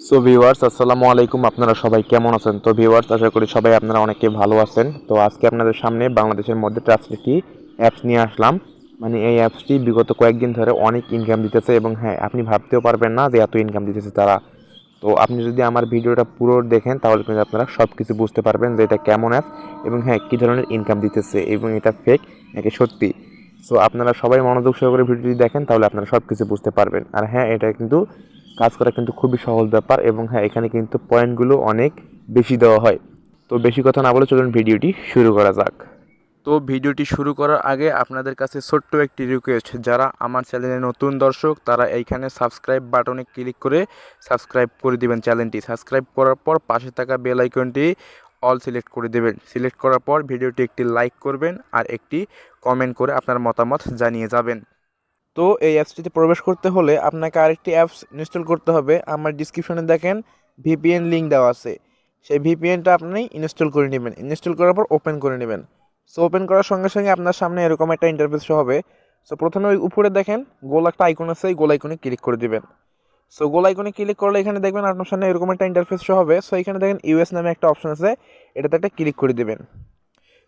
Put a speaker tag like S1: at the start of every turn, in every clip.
S1: So viewers আসসালামু আলাইকুম, আপনারা সবাই কেমন আছেন? তো ভিউয়ার্স আশা করি সবাই আপনারা অনেকে ভালো আছেন। তো আজকে আপনাদের সামনে বাংলাদেশের মধ্যে ট্রাস্ট একটি অ্যাপস নিয়ে আসলাম। মানে এই অ্যাপসটি বিগত কয়েকদিন ধরে অনেক ইনকাম দিতেছে এবং হ্যাঁ, আপনি ভাবতেও পারবেন না যে এত ইনকাম দিতেছে তারা। তো আপনি যদি আমার ভিডিওটা পুরো দেখেন তাহলে কিন্তু আপনারা সব কিছু বুঝতে পারবেন যে এটা কেমন অ্যাপ এবং হ্যাঁ, কী ধরনের ইনকাম দিতেছে এবং এটা ফেক নাকি সত্যি। সো আপনারা সবাই মনোযোগ সহকারে ভিডিওটি দেখেন তাহলে আপনারা সব কিছু বুঝতে পারবেন। আর হ্যাঁ, এটা কিন্তু কাজ করা কিন্তু খুবই সহজ ব্যাপার এবং হ্যাঁ, এখানে কিন্তু পয়েন্টগুলো অনেক বেশি দেওয়া হয়। তো বেশি কথা না বলে চলুন ভিডিওটি শুরু করা যাক। তো ভিডিওটি শুরু করার আগে আপনাদের কাছে ছোট্ট একটি রিকোয়েস্ট, যারা আমার চ্যানেলে নতুন দর্শক তারা এইখানে সাবস্ক্রাইব বাটনে ক্লিক করে সাবস্ক্রাইব করে দিবেন চ্যানেলটি। সাবস্ক্রাইব করার পর পাশে থাকা বেল আইকনটি অল সিলেক্ট করে দেবেন। সিলেক্ট করার পর ভিডিওটি একটি লাইক করবেন আর একটি কমেন্ট করে আপনার মতামত জানিয়ে যাবেন। তো এই অ্যাপসটিতে প্রবেশ করতে হলে আপনাকে আরেকটি অ্যাপস ইনস্টল করতে হবে। আমার ডিসক্রিপশনে দেখেন ভিপিএন লিঙ্ক দেওয়া আছে, সেই ভিপিএনটা আপনি ইনস্টল করে নেবেন। ইনস্টল করার পর ওপেন করে নেবেন। সো ওপেন করার সঙ্গে সঙ্গে আপনার সামনে এরকম একটা ইন্টারফেস হবে। সো প্রথমে ওই উপরে দেখেন গোল একটা আইকন আছে, এই গোল আইকনে ক্লিক করে দিবেন। সো গোল আইকনে ক্লিক করলে এখানে দেখবেন আপনার সামনে এরকম একটা ইন্টারফেস হবে। সো এখানে দেখেন ইউএস নামে একটা অপশন আছে, এটাতে একটা ক্লিক করে দিবেন।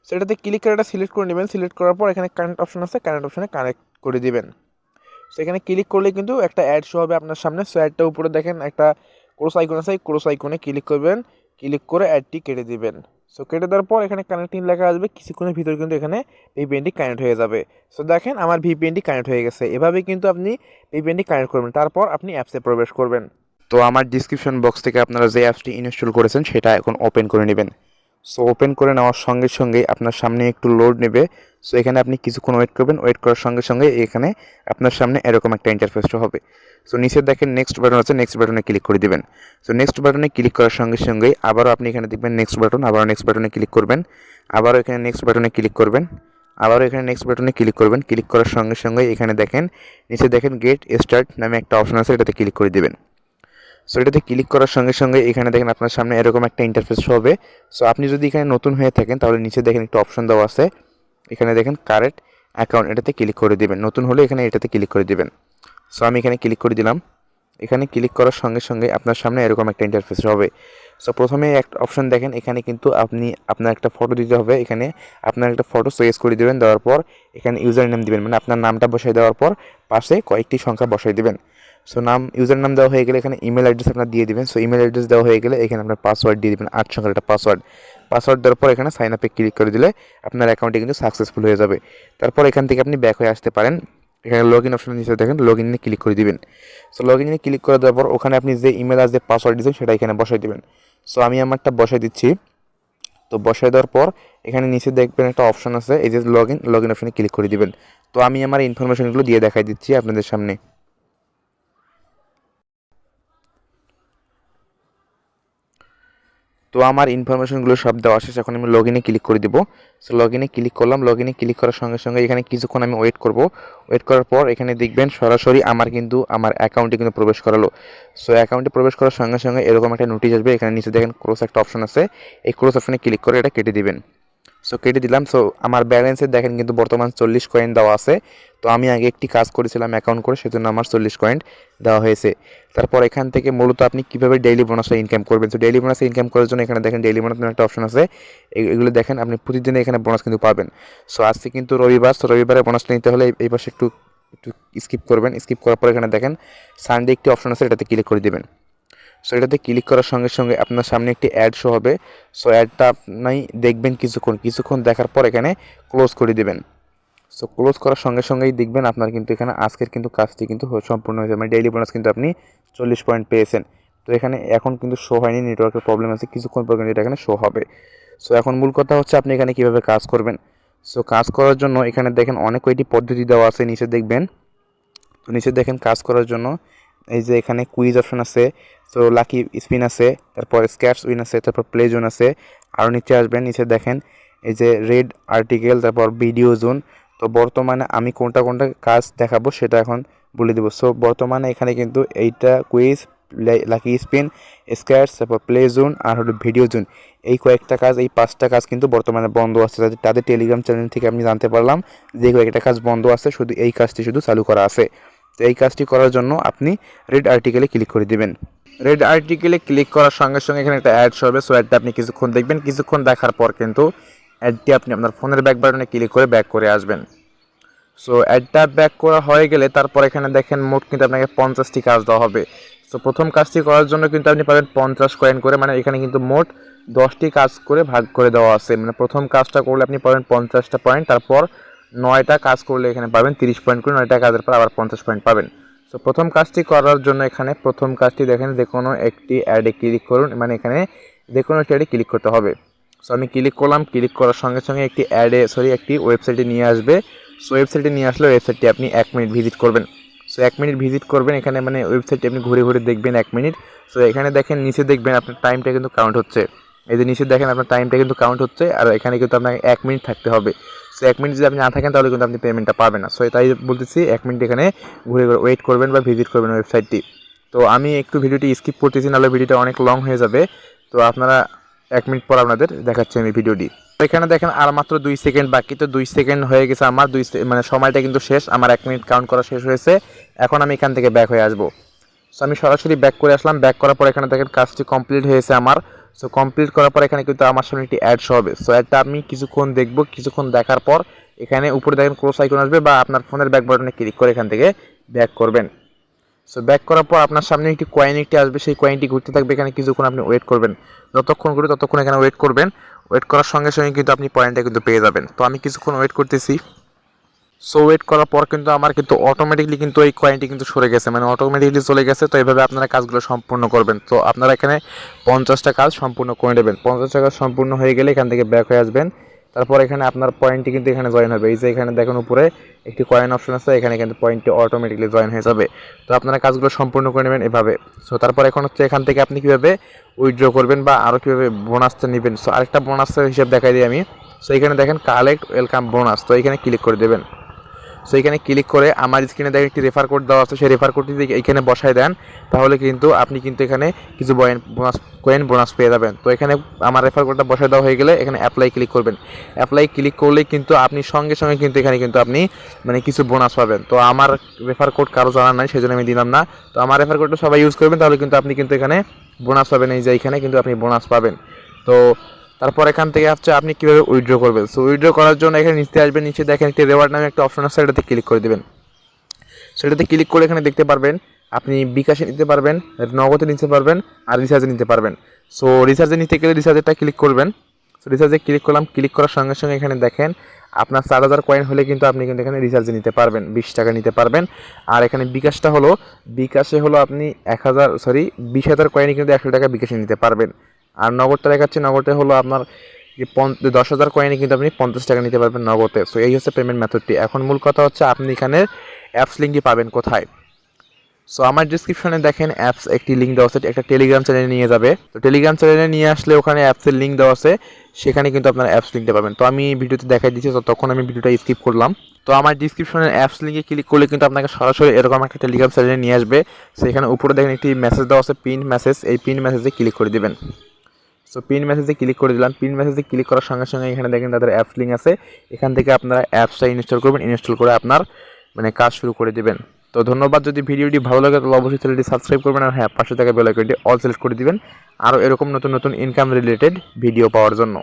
S1: সো এটাতে ক্লিক করে এটা সিলেক্ট করে নেবেন। সিলেক্ট করার পর এখানে কানেক্ট অপশন আছে, কানেক্ট অপশনে কানেক্ট করে দিবেন। সেখানে ক্লিক করলে কিন্তু একটা অ্যাড শো হবে আপনার সামনে। সো অ্যাডটার উপরে দেখেন একটা ক্রস আইকন আছে, এই ক্রস আইকনে ক্লিক করবেন। ক্লিক করে অ্যাডটি কেটে দিবেন। সো কেটে দেওয়ার পর এখানে কানেক্টিং লেখা আসবে, কিছুক্ষণের ভিতর কিন্তু এখানে ভিপিএনটি কানেক্ট হয়ে যাবে। সো দেখেন আমার ভিপিএনটি কানেক্ট হয়ে গেছে। এভাবেই কিন্তু আপনি ভিপিএনটি কানেক্ট করবেন, তারপর আপনি অ্যাপসে প্রবেশ করবেন। তো আমার ডিসক্রিপশন বক্স থেকে আপনারা যে অ্যাপসটি ইনস্টল করেছেন সেটা এখন ওপেন করে নেবেন। সো ওপেন করে নেওয়ার সঙ্গে সঙ্গে আপনার সামনে একটু লোড নেবে। সো এখানে আপনি কিছুক্ষণ ওয়েট করবেন। ওয়েট করার সঙ্গে সঙ্গে এখানে আপনার সামনে এরকম একটা ইন্টারফেস হবে। সো নিচে দেখেন নেক্সট বাটন আছে, নেক্সট বাটনে ক্লিক করে দিবেন। সো নেক্সট বাটনে ক্লিক করার সঙ্গে সঙ্গেই আবারও আপনি এখানে দেখবেন নেক্সট বাটন, আবারও নেক্সট বাটনে ক্লিক করবেন, আবারও এখানে নেক্সট বাটনে ক্লিক করবেন, আবারও এখানে নেক্সট বাটনে ক্লিক করবেন। ক্লিক করার সঙ্গে সঙ্গে এখানে দেখেন নিচে দেখেন গেট স্টার্ট নামে একটা অপশন আছে, এটাতে ক্লিক করে দিবেন। সো এটাতে ক্লিক করার সঙ্গে সঙ্গে এখানে দেখেন আপনার সামনে এরকম একটা ইন্টারফেস হবে। সো আপনি যদি এখানে নতুন হয়ে থাকেন তাহলে নিচে দেখেন একটা অপশন দেওয়া আছে, এখানে দেখেন কারেন্ট অ্যাকাউন্ট, এটাতে ক্লিক করে দিবেন। নতুন হলে এখানে এটাতে ক্লিক করে দিবেন। সো আমি এখানে ক্লিক করে দিলাম। এখানে ক্লিক করার সঙ্গে সঙ্গে আপনার সামনে এরকম একটা ইন্টারফেস হবে। সো প্রথমে একটা অপশন দেখেন, এখানে কিন্তু আপনি আপনার একটা ফটো দিতে হবে। এখানে আপনার একটা ফটো চয়েস করে দেবেন। দেওয়ার পর এখানে ইউজার নেম দিবেন, মানে আপনার নামটা বসাই দেওয়ার পর পাশে কয়েকটি সংখ্যা বসাই দিবেন। সো ইউজার নাম দেওয়া হয়ে গেলে এখানে ইমেল অ্যাড্রেস আপনার দিয়ে দিবেন। সো ইমেল অ্যাড্রেস দেওয়া হয়ে গেলে এখানে আপনার পাসওয়ার্ড দিয়ে দিবেন, 8 সংখ্যার একটা পাসওয়ার্ড দেওয়ার পর এখানে সাইন আপে ক্লিক করে দিলে আপনার অ্যাকাউন্টটি কিন্তু সাকসেসফুল হয়ে যাবে। তারপর এখান থেকে আপনি ব্যাক হয়ে আসতে পারেন। এখানে লগ ইন অপশন নিচে দেখেন লগ ইনে ক্লিক করে দিবেন। সো লগ ইনে ক্লিক করে দেওয়ার পর ওখানে আপনি যে ইমেল আর যে পাসওয়ার্ড দিয়েছেন সেটা এখানে বসাই দিবেন। সো আমি আমারটা বসাই দিচ্ছি। তো বসাই দেওয়ার পর এখানে নিচে দেখবেন একটা অপশন আছে, এই যে লগ ইন অপশনে ক্লিক করে দিবেন। তো আমি আমার ইনফরমেশনগুলো দিয়ে দেখাই দিচ্ছি আপনাদের সামনে। তো আমার ইনফরমেশনগুলো সব দেওয়া শেষ, এখন আমি লগ ইনে ক্লিক করে দিব। সো লগ ইনে ক্লিক করলাম। লগ ইনে ক্লিক করার সঙ্গে সঙ্গে এখানে কিছুক্ষণ আমি ওয়েট করব। ওয়েট করার পর এখানে দেখবেন সরাসরি আমার কিন্তু আমার অ্যাকাউন্টে কিন্তু প্রবেশ করালো। সো অ্যাকাউন্টে প্রবেশ করার সঙ্গে সঙ্গে এরকম একটা নোটিশ আসবে। এখানে নিচে দেখেন ক্রস একটা অপশন আছে, এই ক্রস অপশনে ক্লিক করে এটা কেটে দিবেন। সো কেটে দিলাম। সো আমার ব্যালেন্সে দেখেন কিন্তু বর্তমান 40 কয়েন দেওয়া আছে। তো আমি আগে একটি কাজ করেছিলাম অ্যাকাউন্ট করে, সেজন্য আমার 40 কয়েন দেওয়া হয়েছে। তারপর এখান থেকে মূলত আপনি কীভাবে ডেইলি বোনাসটা ইনকাম করবেন। সো ডেইলি বোনাস ইনকাম করার জন্য এখানে দেখেন ডেইলি বোনাস একটা অপশন আছে, এগুলো দেখেন আপনি প্রতিদিনে এখানে বোনাস কিন্তু পাবেন। সো আজকে কিন্তু রবিবার, সো রবিবারে বোনাসটা নিতে হলে এই পাশে একটু একটু স্কিপ করবেন। স্কিপ করার পর এখানে দেখেন সানডে একটি অপশন আছে, এটাতে ক্লিক করে দেবেন। সো এটাতে ক্লিক করার সঙ্গে সঙ্গে আপনার সামনে একটি অ্যাড শো হবে। সো অ্যাডটা আপনি দেখবেন কিছুক্ষণ দেখার পর এখানে ক্লোজ করে দেবেন। সো ক্লোজ করার সঙ্গে সঙ্গেই দেখবেন আপনার কিন্তু এখানে আজকের কিন্তু কাজটি কিন্তু সম্পূর্ণ হয়েছে, মানে ডেইলি বোনাস কিন্তু আপনি 40 পয়েন্ট পেয়েছেন। তো এখানে এখন কিন্তু শো হয়নি, নেটওয়ার্কের প্রবলেম আছে, কিছুক্ষণ পর কিন্তু এটা এখানে শো হবে। সো এখন মূল কথা হচ্ছে আপনি এখানে কীভাবে কাজ করবেন। সো কাজ করার জন্য এখানে দেখেন অনেক কয়টি পদ্ধতি দেওয়া আছে, নিচে দেখবেন। তো নিচে দেখেন কাজ করার জন্য এই যে এখানে কুইজ অপশন আছে, সো লাকি স্পিন আছে, তারপর স্ক্যাটস উইন আছে, তারপর প্লে জোন আছে। আরও নিচে আসবেন, নিচে দেখেন এই যে রেড আর্টিকেল, তারপর ভিডিও জোন। তো বর্তমানে আমি কোনটা কাজ দেখাবো সেটা এখন বলে দেবো। সো বর্তমানে এখানে কিন্তু এইটা কুইজ, লাকি স্পিন, স্ক্যাটস, তারপর প্লে জোন আর হলো ভিডিও জোন, এই কয়েকটা কাজ, এই 5টা কাজ কিন্তু বর্তমানে বন্ধ আছে। তাদের টেলিগ্রাম চ্যানেল থেকে আমি জানতে পারলাম যে কয়েকটা কাজ বন্ধ আছে, শুধু এই কাজটি শুধু চালু করা আছে। তো এই কাজটি করার জন্য আপনি রেড আর্টিকেলে ক্লিক করে দিবেন। রেড আর্টিকেলে ক্লিক করার সঙ্গে সঙ্গে এখানে একটা অ্যাড হবে। সো অ্যাডটা আপনি কিছুক্ষণ দেখবেন, কিছুক্ষণ দেখার পর কিন্তু অ্যাডটি আপনি আপনার ফোনের ব্যাক বাটনে ক্লিক করে ব্যাক করে আসবেন। সো অ্যাডটা ব্যাক করা হয়ে গেলে তারপর এখানে দেখেন মোট কিন্তু আপনাকে 50টি কাজ দেওয়া হবে। সো প্রথম কাজটি করার জন্য কিন্তু আপনি পাবেন 50 কয়েন করে, মানে এখানে কিন্তু মোট 10টি কাজ করে ভাগ করে দেওয়া আছে। মানে প্রথম কাজটা করলে আপনি পাবেন 50টা পয়েন্ট, তারপর 9টা কাজ করলে এখানে পাবেন 30 পয়েন্ট করে, 9টা কাজের পর আবার 50 পয়েন্ট পাবেন। সো প্রথম কাজটি করার জন্য এখানে প্রথম কাজটি দেখেন যে কোনো একটি অ্যাডে ক্লিক করুন, মানে এখানে যে কোনো একটি অ্যাডে ক্লিক করতে হবে। সো আমি ক্লিক করলাম, ক্লিক করার সঙ্গে সঙ্গে একটি ওয়েবসাইটে নিয়ে আসবে। সো ওয়েবসাইটে নিয়ে আসলে ওয়েবসাইটটি আপনি 1 মিনিট ভিজিট করবেন। সো 1 মিনিট ভিজিট করবেন এখানে, মানে ওয়েবসাইটটি আপনি ঘুরে ঘুরে দেখবেন 1 মিনিট। সো এখানে দেখেন নিচে দেখবেন আপনার টাইমটা কিন্তু কাউন্ট হচ্ছে। এই যে নিচে দেখেন আপনার টাইমটা কিন্তু কাউন্ট হচ্ছে, আর এখানে কিন্তু আপনাকে 1 মিনিট থাকতে হবে। সো 1 মিনিট যদি আপনি না থাকেন তাহলে কিন্তু আপনি পেমেন্টটা পাবেন না। সো তাই বলতেছি 1 মিনিট এখানে ঘুরে ঘুরে ওয়েট করবেন বা ভিজিট করবেন ওয়েবসাইটটি। তো আমি একটু ভিডিওটি স্কিপ করতেছি, নাহলে ভিডিওটা অনেক লং হয়ে যাবে। তো আপনারা 1 মিনিট পর আপনাদের দেখাচ্ছি আমি ভিডিওটি। এখানে দেখেন আর মাত্র 2 সেকেন্ড বাকি। তো 2 সেকেন্ড হয়ে গেছে আমার, মানে সময়টা কিন্তু শেষ, আমার 1 মিনিট কাউন্ট করা শেষ হয়েছে। এখন আমি এখান থেকে ব্যাক হয়ে আসবো। সো আমি সরাসরি ব্যাক করে আসলাম। ব্যাক করার পর এখানে দেখেন কাজটি কমপ্লিট হয়েছে আমার। সো কমপ্লিট করার পর এখানে কিন্তু আমার সামনে একটি অ্যাড শো হবে। সো অ্যাডটা আমি কিছুক্ষণ দেখবো, কিছুক্ষণ দেখার পর এখানে উপরে দেখেন ক্রস আইকন আসবে, বা আপনার ফোনের ব্যাক বাটনে ক্লিক করে এখান থেকে ব্যাক করবেন। সো ব্যাক করার পর আপনার সামনে একটি কয়েন আসবে, সেই কয়েনটি ঘুরতে থাকবে। এখানে কিছুক্ষণ আপনি ওয়েট করবেন, যতক্ষণ ঘুরে ততক্ষণ এখানে ওয়েট করবেন। ওয়েট করার সঙ্গে সঙ্গে কিন্তু আপনি পয়েন্টটা কিন্তু পেয়ে যাবেন। তো আমি কিছুক্ষণ ওয়েট করতেছি। সো ওয়েট করার পর কিন্তু আমার কিন্তু অটোমেটিকলি কিন্তু এই কয়েনটি কিন্তু সরে গেছে, মানে অটোমেটিকলি চলে গেছে। তো এইভাবে আপনারা কাজগুলো সম্পূর্ণ করবেন। তো আপনারা এখানে 50টা কাজ সম্পূর্ণ করে নেবেন। 50টা কাজ সম্পূর্ণ হয়ে গেলে এখান থেকে ব্যাক হয়ে আসবেন। তারপর এখানে আপনার পয়েন্টটি কিন্তু এখানে জয়েন হবে। এই যে এখানে দেখুন উপরে একটি কয়েন অপশন আছে, এখানে কিন্তু পয়েন্টটি অটোমেটিকলি জয়েন হয়ে যাবে। তো আপনারা কাজগুলো সম্পূর্ণ করে নেবেন এভাবে। সো তারপর এখন হচ্ছে এখান থেকে আপনি কীভাবে উইথড্র করবেন বা আরও কীভাবে বোনাসটা নেবেন। সো আরেকটা বোনাসের হিসাব দেখাই দিই আমি। সো এখানে দেখেন কালেক্ট ওয়েলকাম বোনাস, তো এখানে ক্লিক করে দেবেন। সো এখানে ক্লিক করে আমার স্ক্রিনে দেখেন একটি রেফার কোড দেওয়া আছে, সেই রেফার কোডটি যদি এখানে বসায় দেন তাহলে কিন্তু আপনি কিন্তু এখানে কিছু কয়েন বোনাস পেয়ে যাবেন। তো এখানে আমার রেফার কোডটা বসায় দেওয়া হয়ে গেলে এখানে অ্যাপ্লাই ক্লিক করবেন। অ্যাপ্লাই ক্লিক করলে কিন্তু আপনি সঙ্গে সঙ্গে কিন্তু এখানে কিন্তু আপনি মানে কিছু বোনাস পাবেন। তো আমার রেফার কোড কারো জানা নাই, সেই জন্য আমি দিলাম না। তো আমার রেফার কোডটা সবাই ইউজ করবেন, তাহলে কিন্তু আপনি কিন্তু এখানে বোনাস পাবেন। এই যে এখানে কিন্তু আপনি বোনাস পাবেন। তো তারপর এখান থেকে হচ্ছে আপনি কীভাবে উইথড্র করবেন। সো উইথড্র করার জন্য এখানে নিচে আসবেন, নিচে দেখেন একটি রেওয়ার্ড নামে একটা অপশন আছে, সেটাতে ক্লিক করে দেবেন। সেটাতে ক্লিক করে এখানে দেখতে পারবেন আপনি বিকাশে নিতে পারবেন, নগদে নিতে পারবেন, আর রিচার্জে নিতে পারবেন। সো রিচার্জে নিতে গেলে রিচার্জেরটা ক্লিক করবেন। সো রিচার্জে ক্লিক করলাম, ক্লিক করার সঙ্গে সঙ্গে এখানে দেখেন আপনার 4000 কয়েন হলে কিন্তু আপনি কিন্তু এখানে রিচার্জে নিতে পারবেন, 20 টাকা নিতে পারবেন। আর এখানে বিকাশটা হলো, বিকাশে হলো আপনি 20,000 কয়েনে কিন্তু 100 টাকা বিকাশে নিতে পারবেন। আর নগদটা দেখাচ্ছে, নগদে হলো আপনার যে 10,000 কয়েনে কিন্তু আপনি 50 টাকা নিতে পারবেন নগদে। সো এই হচ্ছে পেমেন্ট মেথডটি। এখন মূল কথা হচ্ছে আপনি এখানে অ্যাপস লিঙ্কটি পাবেন কোথায়। সো আমার ডিসক্রিপশনে দেখেন অ্যাপস একটি লিঙ্ক দেওয়া আছে, একটা টেলিগ্রাম চ্যানেলে নিয়ে যাবে। তো টেলিগ্রাম চ্যানেলে নিয়ে আসলে ওখানে অ্যাপসের লিঙ্ক দেওয়া আছে, সেখানে কিন্তু আপনার অ্যাপস লিঙ্কটা পাবেন। তো আমি ভিডিওতে দেখাই দিচ্ছি, তো তখন আমি ভিডিওটা স্কিপ করলাম। তো আমার ডিসক্রিপশনের অ্যাপস লিঙ্কে ক্লিক করলে কিন্তু আপনাকে সরাসরি এরকম একটা টেলিগ্রাম চ্যানেলে নিয়ে আসবে। সেখানে উপরে দেখেন একটি মেসেজ দেওয়া আছে, পিন মেসেজ। এই পিন মেসেজে ক্লিক করে দেবেন। সো পিন মেসেজে ক্লিক করে দিলাম। পিন মেসেজে ক্লিক করার সঙ্গে সঙ্গে এখানে দেখেন তাদের অ্যাপস লিঙ্ক আছে, এখান থেকে আপনারা অ্যাপসটা ইনস্টল করবেন। ইনস্টল করে আপনার মানে কাজ শুরু করে দেবেন। তো ধন্যবাদ। যদি ভিডিওটি ভালো লাগে তাহলে অবশ্যই চ্যানেলটি সাবস্ক্রাইব করবেন, আর হ্যাঁ পাশে থাকা বেল আইকনটি অল সিলেক্ট করে দিবেন আরও এরকম নতুন নতুন ইনকাম রিলেটেড ভিডিও পাওয়ার জন্য।